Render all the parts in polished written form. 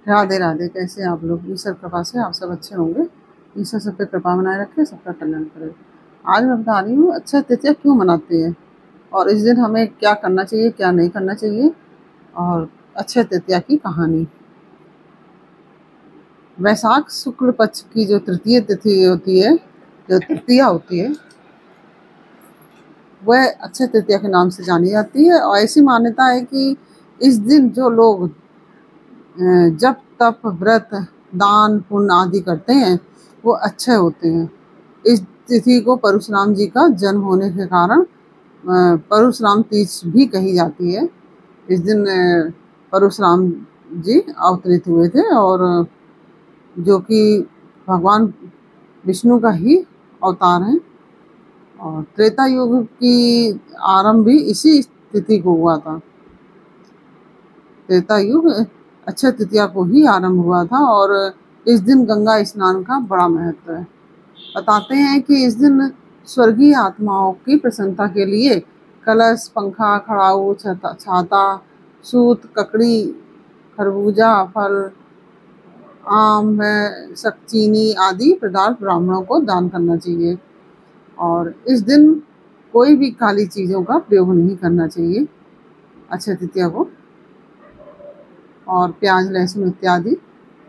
राधे राधे। कैसे आप लोग? ईश्वर कृपा से आप सब अच्छे होंगे। ईश्वर सब पे कृपा बनाए रखे, सबका कल्याण करे। आज मैं बता रही हूँ अक्षय तृतीया क्यों मनाते हैं और इस दिन हमें क्या करना चाहिए, क्या नहीं करना चाहिए, और अक्षय तृतीया की कहानी। वैशाख शुक्ल पक्ष की जो तृतीय तिथि होती है, जो तृतीया होती है, वह अक्षय तृतीया के नाम से जानी जाती है। और ऐसी मान्यता है कि इस दिन जो लोग जप तप व्रत दान पुण्य आदि करते हैं वो अच्छे होते हैं। इस तिथि को परशुराम जी का जन्म होने के कारण परशुराम तीज भी कही जाती है। इस दिन परशुराम जी अवतरित हुए थे और जो कि भगवान विष्णु का ही अवतार है। और त्रेता युग की आरंभ भी इसी तिथि को हुआ था। त्रेता युग अक्षय तृतीया को ही आरंभ हुआ था और इस दिन गंगा स्नान का बड़ा महत्व है। बताते हैं कि इस दिन स्वर्गीय आत्माओं की प्रसन्नता के लिए कलश, पंखा, खड़ाऊ, छाता, सूत, ककड़ी, खरबूजा फल, आम व चीनी आदि पदार्थ ब्राह्मणों को दान करना चाहिए। और इस दिन कोई भी काली चीज़ों का प्रयोग नहीं करना चाहिए अक्षय तृतीया को। और प्याज लहसुन इत्यादि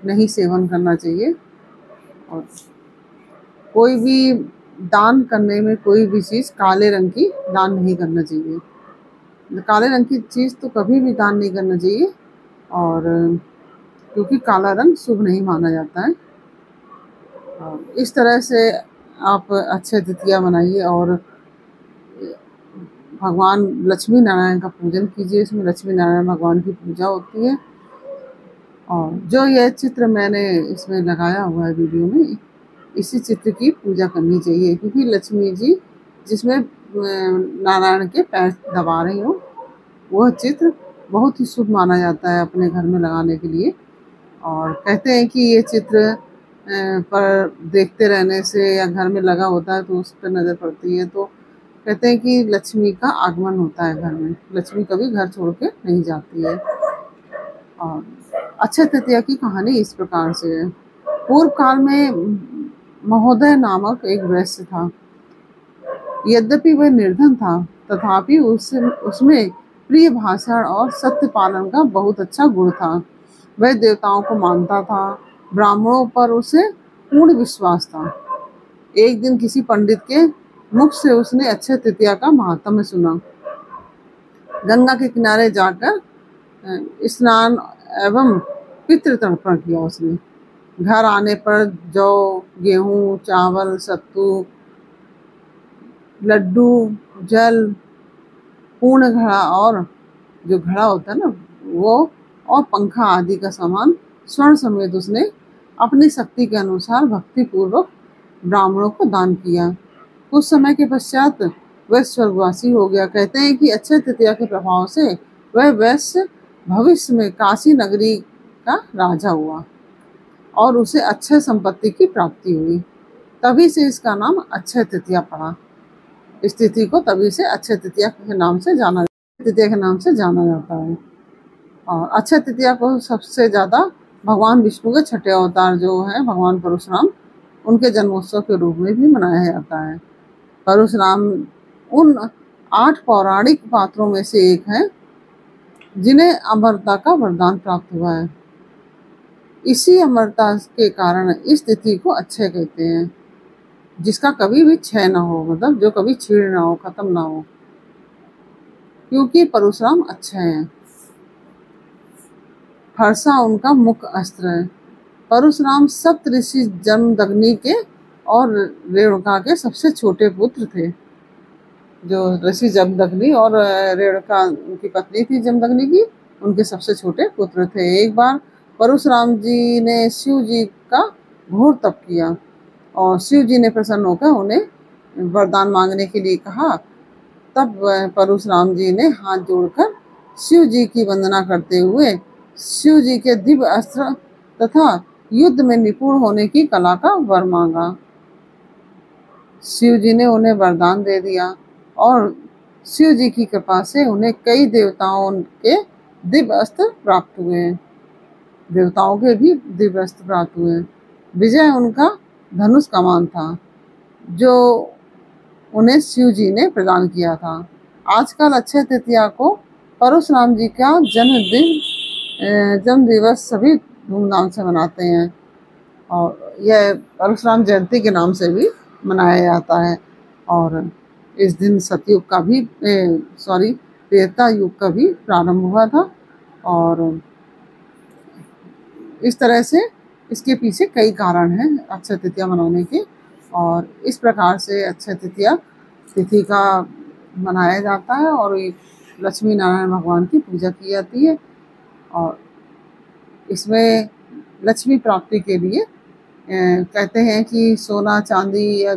नहीं सेवन करना चाहिए। और कोई भी दान करने में कोई भी चीज़ काले रंग की दान नहीं करना चाहिए। काले रंग की चीज़ तो कभी भी दान नहीं करना चाहिए, और क्योंकि काला रंग शुभ नहीं माना जाता है। और इस तरह से आप अक्षय तृतीया मनाइए और भगवान लक्ष्मी नारायण का पूजन कीजिए। इसमें लक्ष्मी नारायण भगवान की पूजा होती है। और जो यह चित्र मैंने इसमें लगाया हुआ है वीडियो में, इसी चित्र की पूजा करनी चाहिए, क्योंकि लक्ष्मी जी जिसमें नारायण के पैर दबा रही हो, वह चित्र बहुत ही शुभ माना जाता है अपने घर में लगाने के लिए। और कहते हैं कि ये चित्र पर देखते रहने से या घर में लगा होता है तो उस पर नज़र पड़ती है तो कहते हैं कि लक्ष्मी का आगमन होता है घर में। लक्ष्मी कभी घर छोड़ के नहीं जाती है। और अक्षय तृतीया की कहानी इस प्रकार से है। पूर्व काल में महोदय नामक एक वैश्य था। यद्यपि वह निर्धन था, तथापि उसमें प्रिय भाषण और सत्य पालन का बहुत अच्छा गुण था। वह देवताओं को मानता था, ब्राह्मणों पर उसे पूर्ण विश्वास था। एक दिन किसी पंडित के मुख से उसने अक्षय तृतीया का महात्म्य सुना। गंगा के किनारे जाकर स्नान एवं पितृ तर्पण किया उसने। घर आने पर जौ, गेहूं, चावल, सत्तू, लड्डू, जल, पूर्ण घड़ा, और जो घड़ा होता है ना वो, और पंखा आदि का सामान स्वर्ण समेत उसने अपनी शक्ति के अनुसार भक्ति पूर्वक ब्राह्मणों को दान किया। कुछ समय के पश्चात वह स्वर्गवासी हो गया। कहते हैं कि अक्षय तृतीया के प्रभाव से वह वैश्य भविष्य में काशी नगरी का राजा हुआ और उसे अक्षय संपत्ति की प्राप्ति हुई। तभी से इसका नाम अक्षय तृतीया पड़ा। इस तिथि को तभी से अक्षय तृतीया के नाम से जाना जाता है। और अक्षय तृतीया को सबसे ज़्यादा भगवान विष्णु के छठे अवतार जो है भगवान परशुराम, उनके जन्मोत्सव के रूप में भी मनाया जाता है। परशुराम उन 8 पौराणिक पात्रों में से एक हैं जिन्हें अमरता का वरदान प्राप्त हुआ है। इसी अमरता के कारण इस तिथि को अक्षय कहते हैं, जिसका कभी भी क्षय ना हो, मतलब जो कभी छीड़ ना हो, खत्म ना हो, क्योंकि परशुराम अक्षय हैं। फरसा उनका मुख्य अस्त्र है। परशुराम सप्त ऋषि जमदग्नि के और रेणुका के सबसे छोटे पुत्र थे। जो ऋषि जमदग्नि और रेणुका उनकी पत्नी थी जमदग्नि की, उनके सबसे छोटे पुत्र थे। एक बार परशुराम जी ने शिव जी का घोर तप किया और शिव जी ने प्रसन्न होकर उन्हें वरदान मांगने के लिए कहा। तब परशुराम जी ने हाथ जोड़कर शिव जी की वंदना करते हुए शिव जी के दिव्य अस्त्र तथा युद्ध में निपुण होने की कला का वर मांगा। शिव जी ने उन्हें वरदान दे दिया और शिव जी की कृपा से उन्हें कई देवताओं के दिव्य अस्त्र प्राप्त हुए। देवताओं के भी दिव्य अस्त्र प्राप्त हुए। विजय उनका धनुष कमान था जो उन्हें शिव जी ने प्रदान किया था। आजकल अक्षय तृतीया को परशुराम जी का जन्म दिवस सभी धूमधाम से मनाते हैं और यह परशुराम जयंती के नाम से भी मनाया जाता है। और इस दिन सतयुग का भी त्रेता युग का भी प्रारंभ हुआ था और इस तरह से इसके पीछे कई कारण हैं अक्षय तृतीया मनाने के। और इस प्रकार से अक्षय तृतीया तिथि का मनाया जाता है और लक्ष्मी नारायण भगवान की पूजा की जाती है। और इसमें लक्ष्मी प्राप्ति के लिए कहते हैं कि सोना चांदी या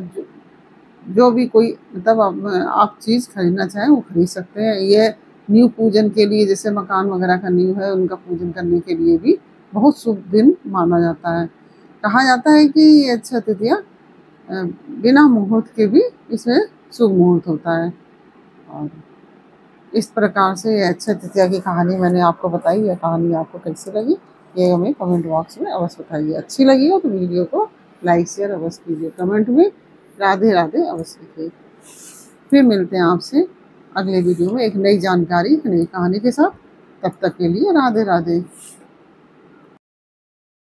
जो भी कोई मतलब आप चीज़ खरीदना चाहें वो खरीद सकते हैं। ये न्यू पूजन के लिए, जैसे मकान वगैरह का न्यू है उनका पूजन करने के लिए भी बहुत शुभ दिन माना जाता है। कहा जाता है कि ये अक्षय तृतीया बिना मुहूर्त के भी इसमें शुभ मुहूर्त होता है। और इस प्रकार से अक्षय तृतीया की कहानी मैंने आपको बताई। यह कहानी आपको कैसी लगी ये हमें कमेंट बॉक्स में अवश्य बताइए। अच्छी लगी हो तो वीडियो को लाइक शेयर अवश्य कीजिए। कमेंट में राधे राधे अवश्य लिखिए। फिर मिलते हैं आपसे अगले वीडियो में एक नई जानकारी, नई कहानी के साथ। तब तक के लिए राधे राधे।